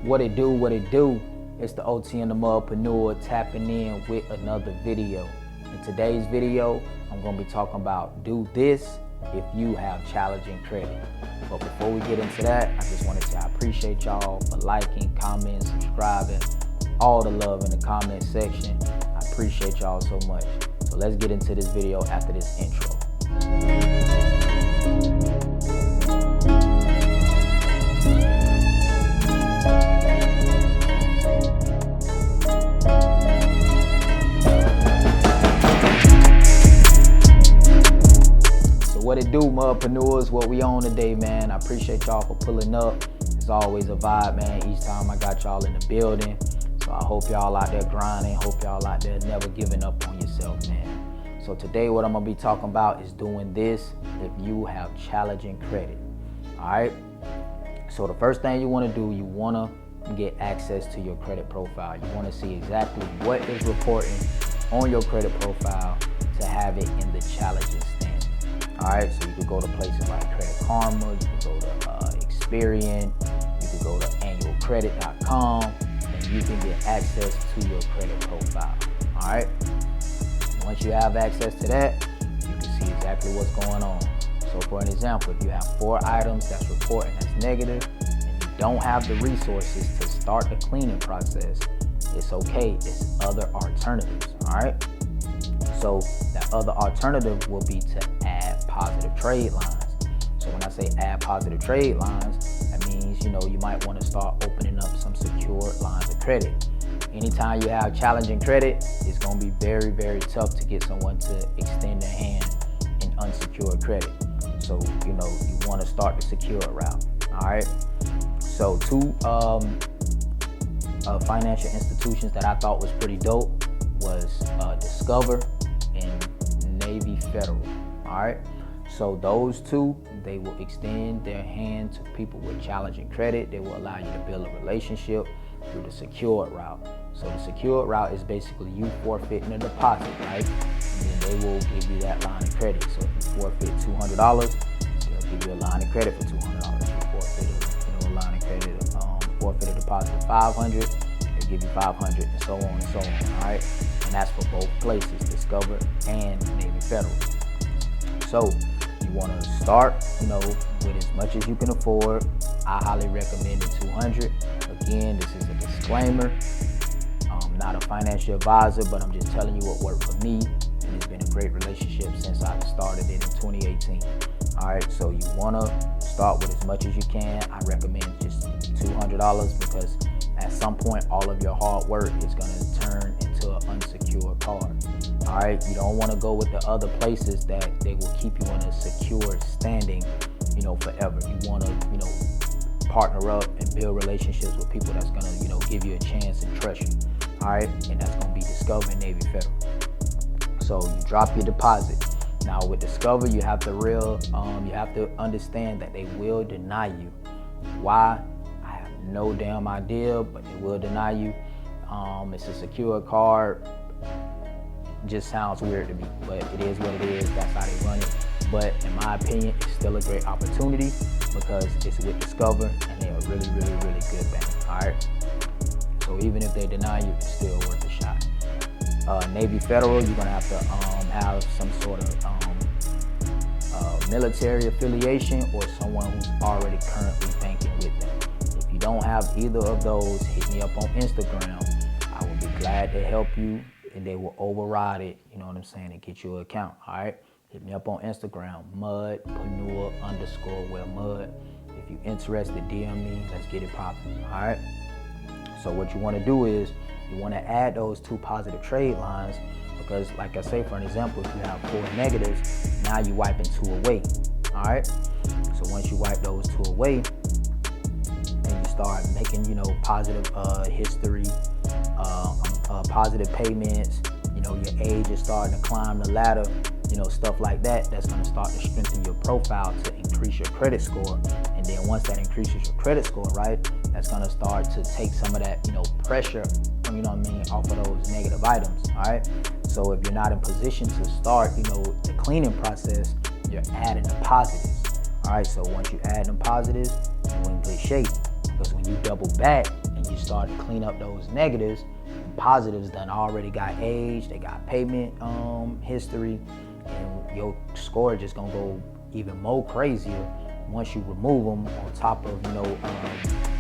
What it do? It's the OT and the Mudpreneur tapping in with another video. In today's video, I'm gonna be talking about do this if you have challenging credit. But before we get into that, I just wanted to say I appreciate y'all for liking, commenting, subscribing, all the love in the comment section. I appreciate y'all so much. So let's get into this video after this intro. What it do, Mudpreneurs? What we on today, man? I appreciate y'all for pulling up. It's always a vibe, man. Each time I got y'all in the building. So I hope y'all out there grinding. Hope y'all out there never giving up on yourself, man. So today what I'm gonna be talking about is doing this if you have challenging credit. All right. So the first thing you want to do, you want to get access to your credit profile. You want to see exactly what is reporting on your credit profile to have it in the challenging standing. All right, so you could go to places like Credit Karma, you could go to Experian, you could go to annualcredit.com, and you can get access to your credit profile. All right. Once you have access to that, you can see exactly what's going on. So for an example, if you have 4 items that's reporting as negative and you don't have the resources to start the cleaning process, it's okay. It's other alternatives. All right. So that other alternative will be to add positive trade lines. So when I say add positive trade lines, that means, you might want to start opening up some secured lines of credit. Anytime you have challenging credit, it's going to be very, very tough to get someone to extend their hand in unsecured credit. So, you want to start the secured route. All right. So 2 financial institutions that I thought was pretty dope was Discover and Navy Federal. All right. So those 2, they will extend their hand to people with challenging credit. They will allow you to build a relationship through the secured route. So the secured route is basically you forfeiting a deposit, right? And then they will give you that line of credit. So if you forfeit $200, they'll give you a line of credit for $200. If you forfeit a line of credit, forfeit a deposit of $500, they'll give you $500, and so on and so on. All right. And that's for both places, Discover and Navy Federal. So you want to start, with as much as you can afford. I highly recommend the $200. Again, this is a disclaimer. I'm not a financial advisor, but I'm just telling you what worked for me, and it's been a great relationship since I started it in 2018. All right, so you want to start with as much as you can. I recommend just $200 because at some point, all of your hard work is going to turn into an unsecured card. All right, you don't want to go with the other places that they will keep you in a secure standing, forever. You want to, partner up and build relationships with people that's going to, give you a chance and trust you. All right, and that's going to be Discover and Navy Federal. So you drop your deposit. Now with Discover, you have to understand that they will deny you. Why? I have no damn idea, but they will deny you. It's a secure card. Just sounds weird to me, but it is what it is. That's how they run it. But in my opinion, it's still a great opportunity because it's with Discover and they are really, really, really good bank. All right. So even if they deny you, it's still worth a shot. Navy Federal, you're gonna have to have some sort of military affiliation or someone who's already currently banking with them. If you don't have either of those, hit me up on Instagram. I will be glad to help you, and they will override it, and get you an account. All right. Hit me up on Instagram, Mudpreneur _ Mud. If you're interested, DM me. Let's get it popping. All right. So what you want to do is you want to add those 2 positive trade lines because, like I say, for an example, if you have 4 negatives, now you're wiping 2 away. All right. So once you wipe those 2 away, and you start making, positive history, positive payments, your age is starting to climb the ladder, stuff like that, that's going to start to strengthen your profile to increase your credit score. And then once that increases your credit score, right, that's going to start to take some of that, pressure, off of those negative items. All right. So if you're not in position to start, the cleaning process, you're adding the positives. All right. So once you add them positives, you're in good shape because when you double back and start to clean up those negatives, positives done already got age, they got payment history, and your score just gonna go even more crazier once you remove them on top of,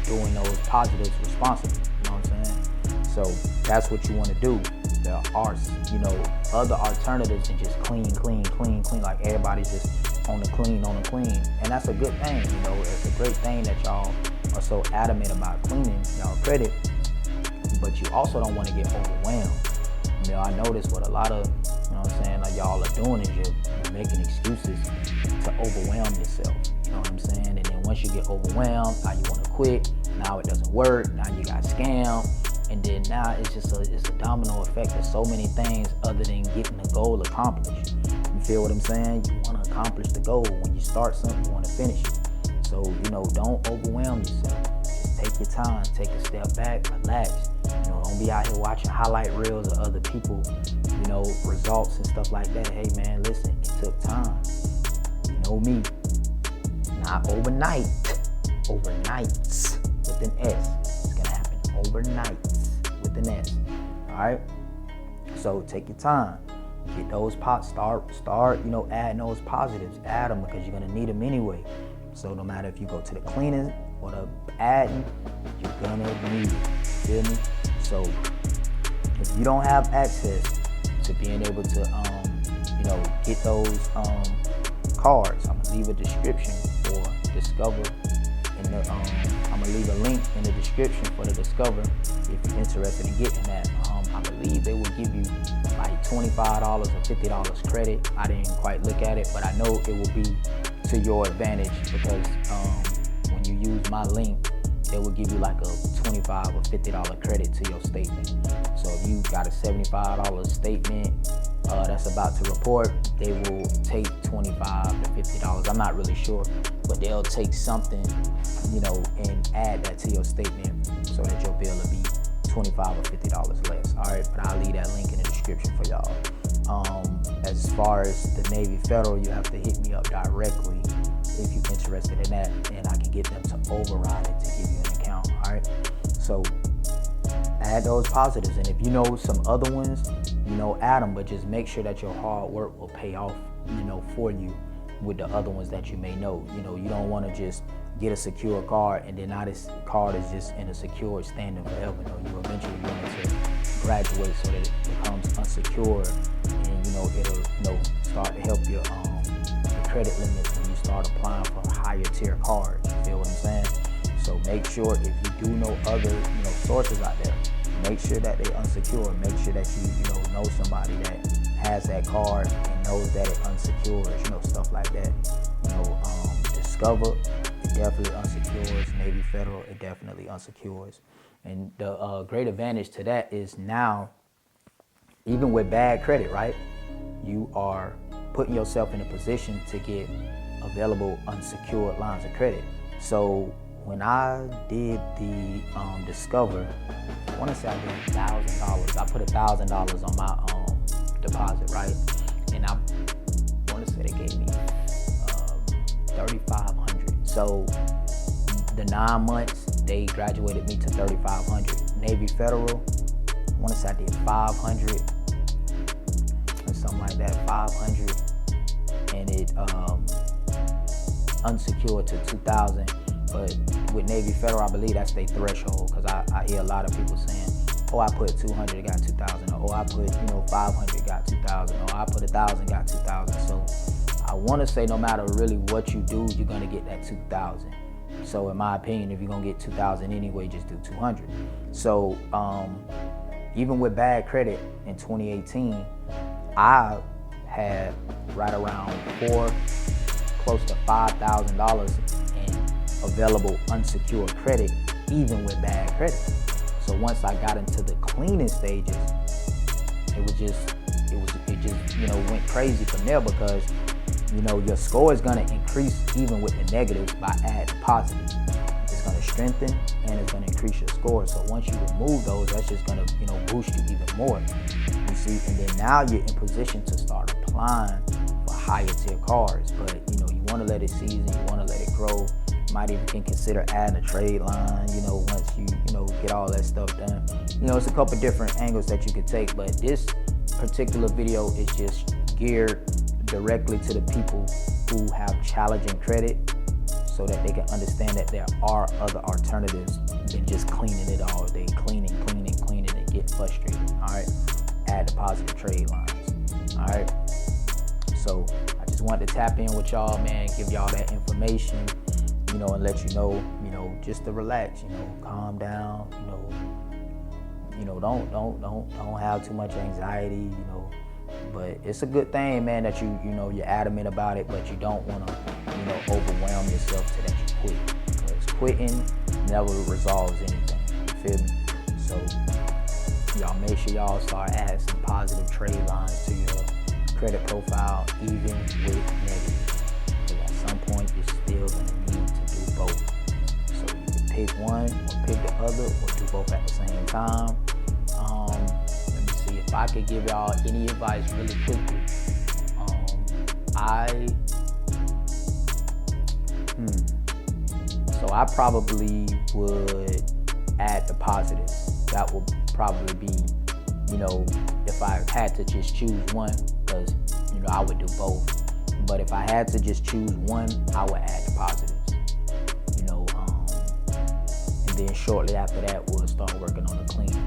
doing those positives responsibly. You know what I'm saying? So that's what you want to do. There are, other alternatives than just clean, like everybody's just on the clean. And that's a good thing, it's a great thing that y'all are so adamant about cleaning y'all credit, but you also don't want to get overwhelmed. I notice what a lot of, like y'all are doing is you're making excuses to overwhelm yourself. You know what I'm saying? And then once you get overwhelmed, now you want to quit. Now it doesn't work. Now you got scammed. And then now it's just it's a domino effect of so many things other than getting the goal accomplished. You feel what I'm saying? You want to accomplish the goal. When you start something, you want to finish it. So, don't overwhelm yourself. Just take your time, take a step back, relax. Don't be out here watching highlight reels of other people, results and stuff like that. Hey man, listen, it took time. You know me. Not overnight. Overnights with an S. It's gonna happen overnights with an S. Alright? So take your time. Get those pots, start, adding those positives. Add them because you're gonna need them anyway. So no matter if you go to the cleaning or the adding, you're gonna need it. Feel me? So if you don't have access to being able to, get those cards, I'm gonna leave a description for Discover. I'm gonna leave a link in the description for the Discover if you're interested in getting that. I believe they will give you like $25 or $50 credit. I didn't quite look at it, but I know it will be to your advantage because when you use my link, they will give you like a $25 or $50 credit to your statement. So if you got a $75 statement that's about to report, they will take $25 to $50. I'm not really sure, but they'll take something, and add that to your statement so that your bill will be $25 or $50 less. All right, but I'll leave that link in the description for y'all. As far as the Navy Federal, you have to hit me up directly if you're interested in that, and I can get them to override it to give you an account. All right, so add those positives, and if you know some other ones, add them, but just make sure that your hard work will pay off, for you with the other ones that you may know. You don't want to just get a secure card and then now this card is just in a secure standing forever. You eventually want it to graduate so that it becomes unsecured, and it'll start to help your credit limits when you start applying for higher tier cards. You feel what I'm saying? So make sure if you do know other sources out there, make sure that they unsecured. Make sure that you know somebody that has that card and knows that it unsecures, stuff like that. Discover, it definitely unsecures. Navy Federal, it definitely unsecures. And the great advantage to that is now, even with bad credit, right, you are putting yourself in a position to get available unsecured lines of credit. So when I did the Discover, I want to say I did $1,000. I put $1,000 on my deposit, right? And I want to say they gave me $3,500. So the 9 months, they graduated me to $3,500. Navy Federal, I want to say I did $500 or something like that, $500, and it unsecured to $2,000. But with Navy Federal, I believe that's their threshold, because I hear a lot of people saying, oh, I put $200, got $2,000, or oh, I put $500, got $2,000, or I put $1,000, got $2,000. So I want to say no matter really what you do, you're gonna get that $2,000. So in my opinion, if you're gonna get $2,000 anyway, just do $200. So even with bad credit in 2018, I had right around close to $5,000 in available unsecured credit, even with bad credit. So once I got into the cleaning stages, it just went crazy from there, because your score is gonna increase even with the negatives by adding positives. It's gonna strengthen and it's gonna increase your score. So once you remove those, that's just gonna boost you even more. You see, and then now you're in position to start applying for higher tier cards. But you want to let it season, you want to let it grow. You might even consider adding a trade line. Once you get all that stuff done. You know, it's a couple different angles that you could take, but this particular video is just geared directly to the people who have challenging credit, so that they can understand that there are other alternatives than just cleaning it all day, cleaning, and get frustrated. All right, add the positive trade lines. All right, so I just wanted to tap in with y'all, man, give y'all that information, you know, and let you know, just to relax, calm down, don't have too much anxiety, but it's a good thing, man, that you're adamant about it, but you don't want to, overwhelm yourself to that you quit, because quitting never resolves anything. You feel me? So y'all make sure y'all start adding some positive trade lines to your credit profile, even with negative. Because at some point you're still gonna need to do both. So you can pick one or pick the other, or do both at the same time. Let me see if I could give y'all any advice really quickly. So I probably would add the positives. That would probably be, if I had to just choose one, because, I would do both. But if I had to just choose one, I would add the positives. And then shortly after that, we'll start working on the clean.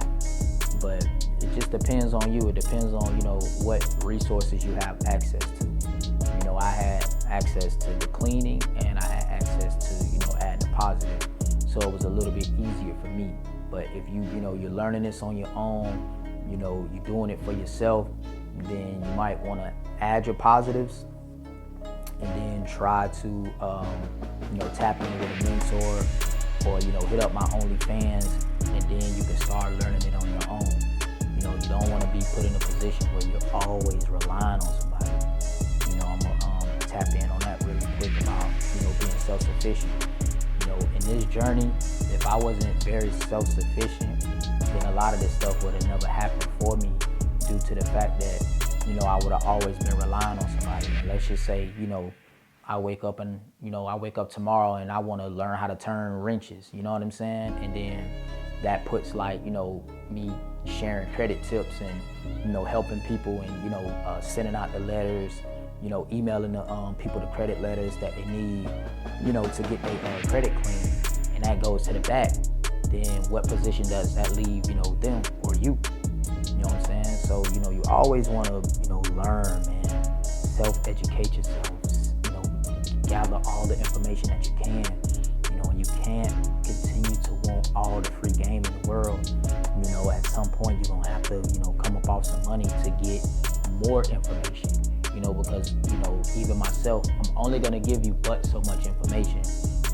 But it just depends on you. It depends on, what resources you have access to. I had access to the cleaning, and I had access to, adding the positive. So it was a little bit easier for me. But if you're learning this on your own, you're doing it for yourself, then you might want to add your positives, and then try to, tap in with a mentor, or, hit up my OnlyFans, and then you can start learning it on your own. You don't want to be put in a position where you're always relying on somebody. I'm gonna tap in on that really quick about, being self-sufficient. In this journey, if I wasn't very self-sufficient, then a lot of this stuff would have never happened for me, due to the fact that, I would have always been relying on somebody. And let's just say, I wake up tomorrow and I want to learn how to turn wrenches, you know what I'm saying? And then that puts me sharing credit tips and, helping people and, sending out the letters, emailing the people the credit letters that they need, to get their credit clean, and that goes to the back. Then what position does that leave, them or you? You know what I'm saying? So, you always want to, learn, man, self-educate yourself, gather all the information that you can, and you can't continue to want all the free game in the world. At some point you're gonna have to, come up off some money to get more information, because, even myself, I'm only gonna give you but so much information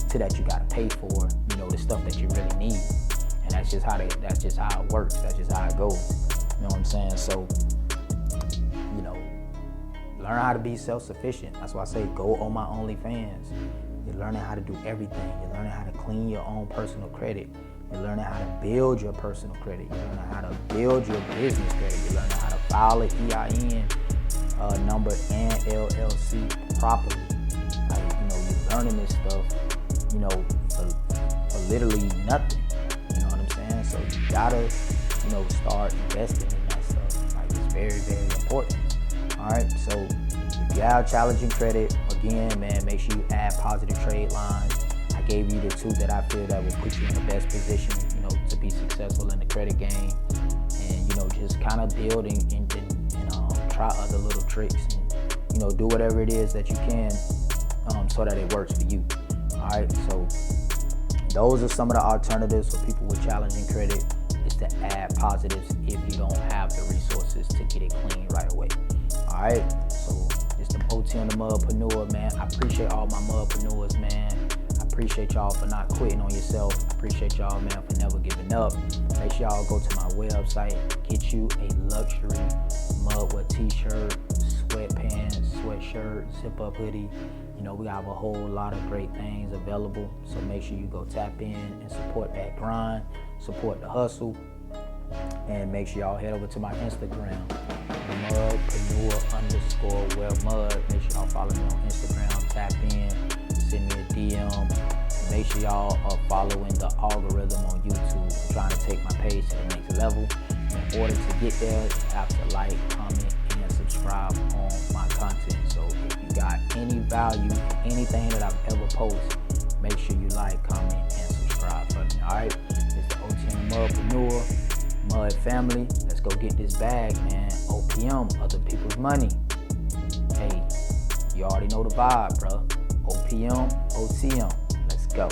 to that you gotta pay for, the stuff that you really need. And that's just how it works. That's just how it goes. You know what I'm saying? So, learn how to be self-sufficient. That's why I say go on my OnlyFans. You're learning how to do everything. You're learning how to clean your own personal credit. You're learning how to build your personal credit. You're learning how to build your business credit. You're learning how to file an EIN number and LLC properly. You're learning this stuff, for literally nothing. You know what I'm saying? So you gotta, start investing in that stuff. It's very, very important. All right, so if you have challenging credit, again, man, make sure you add positive trade lines. I gave you the two that I feel that will put you in the best position, to be successful in the credit game, and just kind of building and try other little tricks, and do whatever it is that you can, so that it works for you. All right, so those are some of the alternatives for people with challenging credit, is to add positives if you don't have the resources to get it clean right away. All right, so it's the OT on the Mudpreneur, man. I appreciate all my Mudpreneurs, man. I appreciate y'all for not quitting on yourself. I appreciate y'all, man, for never giving up. Make sure y'all go to my website, get you a luxury Mudwood t-shirt, sweatpants, sweatshirt, zip-up hoodie. We have a whole lot of great things available. So make sure you go tap in and support that grind, support the hustle, and make sure y'all head over to my Instagram, Mudpreneur_wearmud. Make sure y'all follow me on Instagram, tap in, send me a DM. Make sure y'all are following the algorithm on YouTube. I'm trying to level. In order to get there, you have to like, comment, and subscribe on my content. So if you got any value in anything that I've ever posted, make sure you like, comment, and subscribe for me. All right, it's the OTM Mudpreneur, Mud family. Let's go get this bag, man. OPM, other people's money. Hey, you already know the vibe, bro. OPM, OTM. Let's go.